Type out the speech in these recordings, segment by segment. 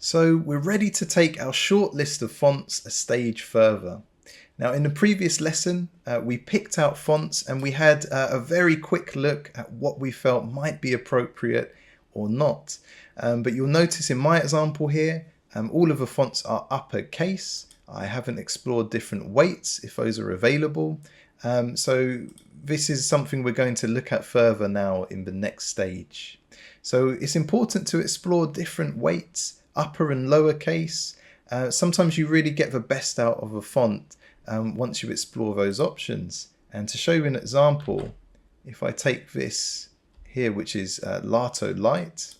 So we're ready to take our short list of fonts a stage further. Now in the previous lesson we picked out fonts and we had a very quick look at what we felt might be appropriate or not. But you'll notice in my example here all of the fonts are uppercase. I haven't explored different weights if those are available. So this is something we're going to look at further now in the next stage. So it's important to explore different weights, upper and lower case. Sometimes you really get the best out of a font once you explore those options. And to show you an example, if I take this here, which is Lato Light,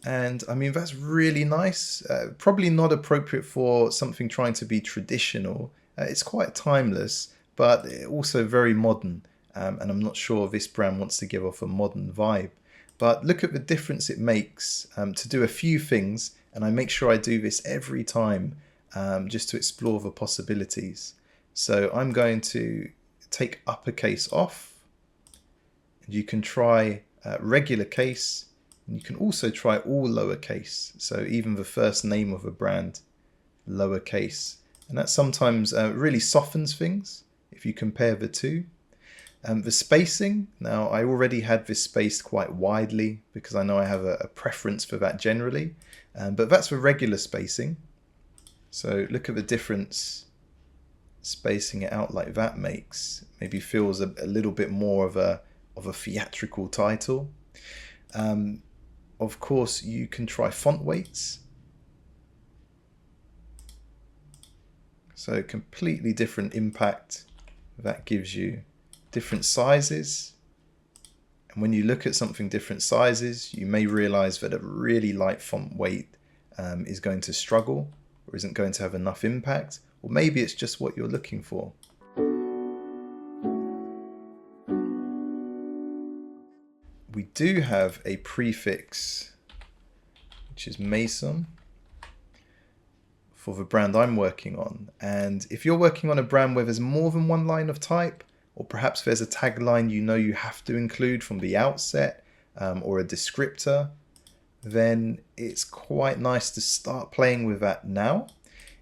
and I mean that's really nice, probably not appropriate for something trying to be traditional. It's quite timeless, but also very modern, and I'm not sure this brand wants to give off a modern vibe. But look at the difference it makes to do a few things, and I make sure I do this every time just to explore the possibilities. So I'm going to take uppercase off, and you can try regular case, and you can also try all lowercase, so even the first name of a brand, lowercase. And that sometimes really softens things if you compare the two. The spacing, now I already had this spaced quite widely because I know I have a preference for that generally, but that's the regular spacing. So look at the difference spacing it out like that makes. Maybe feels a little bit more of a theatrical title. Of course you can try font weights. So completely different impact that gives you. Different sizes, and when you look at something different sizes, you may realize that a really light font weight is going to struggle or isn't going to have enough impact, or maybe it's just what you're looking for. We do have a prefix which is Mason for the brand I'm working on, and if you're working on a brand where there's more than one line of type, or perhaps there's a tagline you know you have to include from the outset, or a descriptor, then it's quite nice to start playing with that now.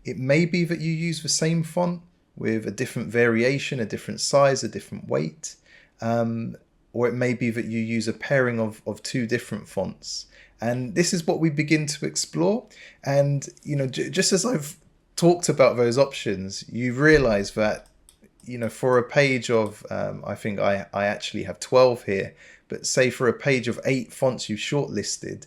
It may be that you use the same font with a different variation, a different size, a different weight, or it may be that you use a pairing of two different fonts. And this is what we begin to explore. And you know, just as I've talked about those options, you realize that for a page of, I think I actually have 12 here, but say for a page of 8 fonts you've shortlisted,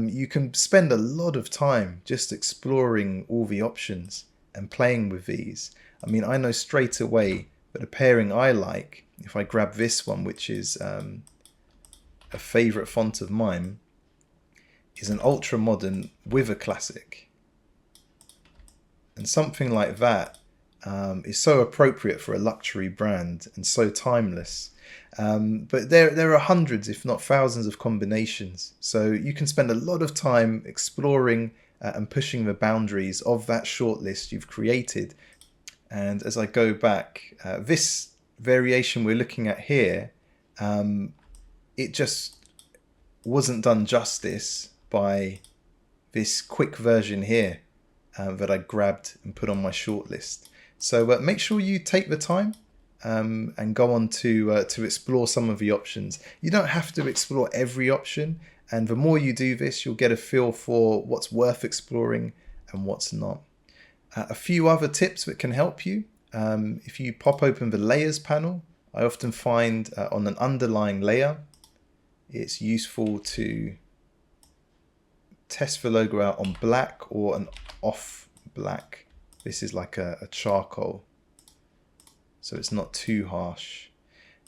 you can spend a lot of time just exploring all the options and playing with these. I mean, I know straight away that a pairing I like, if I grab this one, which is a favorite font of mine, is an ultra modern with a classic. And something like that is so appropriate for a luxury brand and so timeless. But there are hundreds, if not thousands, of combinations. So you can spend a lot of time exploring and pushing the boundaries of that shortlist you've created. And as I go back, this variation we're looking at here, it just wasn't done justice by this quick version here that I grabbed and put on my shortlist. So make sure you take the time and go on to explore some of the options. You don't have to explore every option, and the more you do this, you'll get a feel for what's worth exploring and what's not. A few other tips that can help you. If you pop open the layers panel, I often find on an underlying layer, it's useful to test the logo out on black or an off black. This is like a charcoal, so it's not too harsh.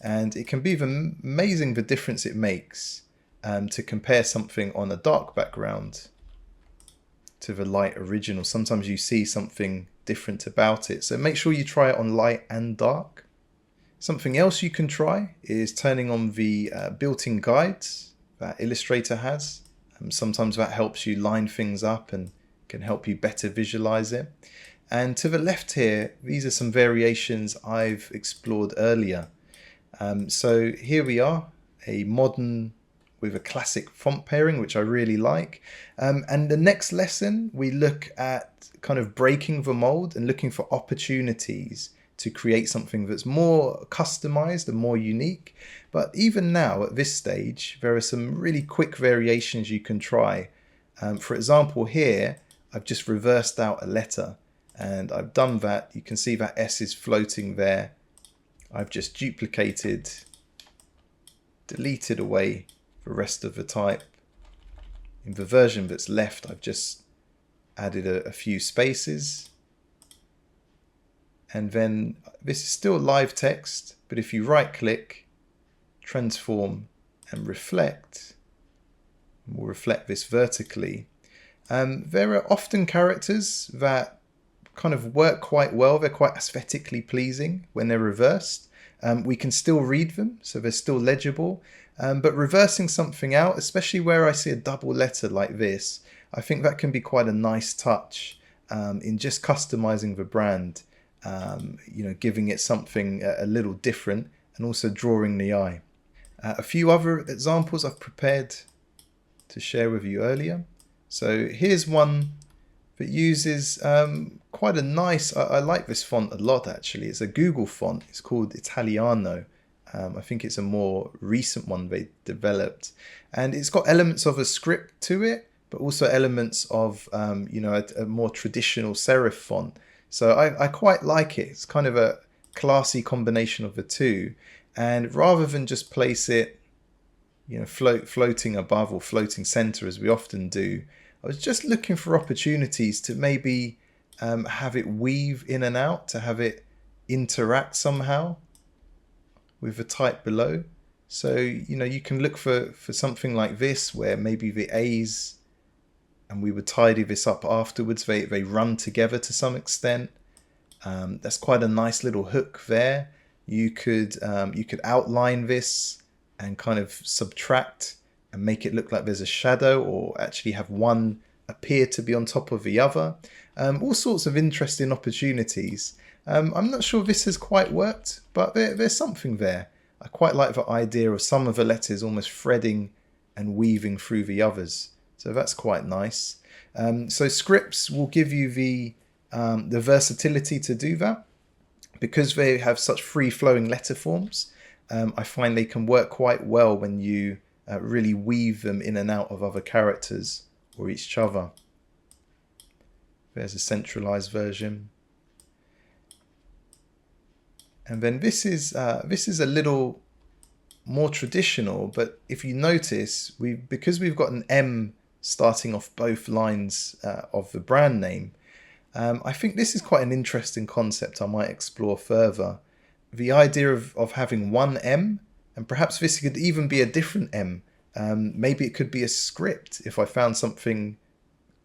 And it can be amazing the difference it makes to compare something on a dark background to the light original. Sometimes you see something different about it, so make sure you try it on light and dark. Something else you can try is turning on the built-in guides that Illustrator has. Sometimes that helps you line things up and can help you better visualize it. And to the left here, these are some variations I've explored earlier. So here we are, a modern with a classic font pairing, which I really like. And the next lesson, we look at kind of breaking the mold and looking for opportunities to create something that's more customized and more unique. But even now, at this stage, there are some really quick variations you can try. For example, here, I've just reversed out a letter, and I've done that. You can see that S is floating there. I've just duplicated, deleted away the rest of the type. In the version that's left, I've just added a few spaces. And then this is still live text, but if you right click, transform and reflect, we'll reflect this vertically. There are often characters that kind of work quite well. They're quite aesthetically pleasing when they're reversed. We can still read them, so they're still legible. But reversing something out, especially where I see a double letter like this, I think that can be quite a nice touch in just customizing the brand. Giving it something a little different and also drawing the eye. A few other examples I've prepared to share with you earlier. So here's one that uses quite a nice, I like this font a lot actually. It's a Google font, it's called Italiano. I think it's a more recent one they developed. And it's got elements of a script to it, but also elements of a more traditional serif font. So I quite like it. It's kind of a classy combination of the two. And rather than just place it, floating above or floating center as we often do, I was just looking for opportunities to maybe have it weave in and out, to have it interact somehow with the type below. So, you can look for something like this where maybe the A's, and we would tidy this up afterwards, they run together to some extent. That's quite a nice little hook there. You could outline this and kind of subtract and make it look like there's a shadow, or actually have one appear to be on top of the other. All sorts of interesting opportunities. I'm not sure this has quite worked, but there's something there. I quite like the idea of some of the letters almost threading and weaving through the others. So that's quite nice. So scripts will give you the versatility to do that. Because they have such free-flowing letter forms, I find they can work quite well when you really weave them in and out of other characters or each other. There's a centralized version. And then this is a little more traditional, but if you notice, because we've got an M starting off both lines of the brand name, I think this is quite an interesting concept I might explore further. The idea of having one M, and perhaps this could even be a different M. Maybe it could be a script if I found something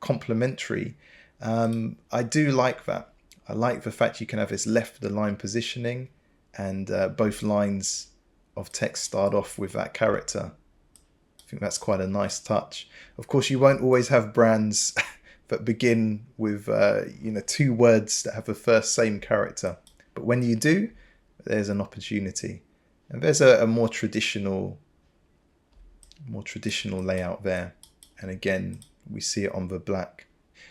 complementary. I do like that. I like the fact you can have this left of the line positioning, and both lines of text start off with that character. I think that's quite a nice touch. Of course, you won't always have brands that begin with two words that have the first same character. But when you do, there's an opportunity. And there's a more traditional layout there. And again, we see it on the black.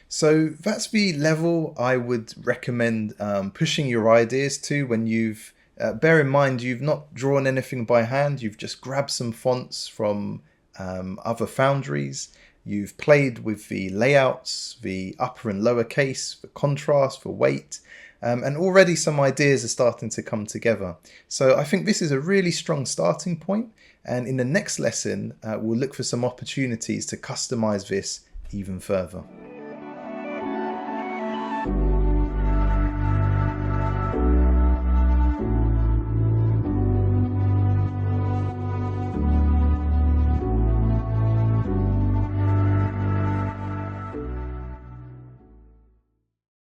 So that's the level I would recommend pushing your ideas to when you've, bear in mind, you've not drawn anything by hand. You've just grabbed some fonts from other foundries. You've played with the layouts, the upper and lower case, the contrast, the weight, and already some ideas are starting to come together. So I think this is a really strong starting point, and in the next lesson we'll look for some opportunities to customize this even further.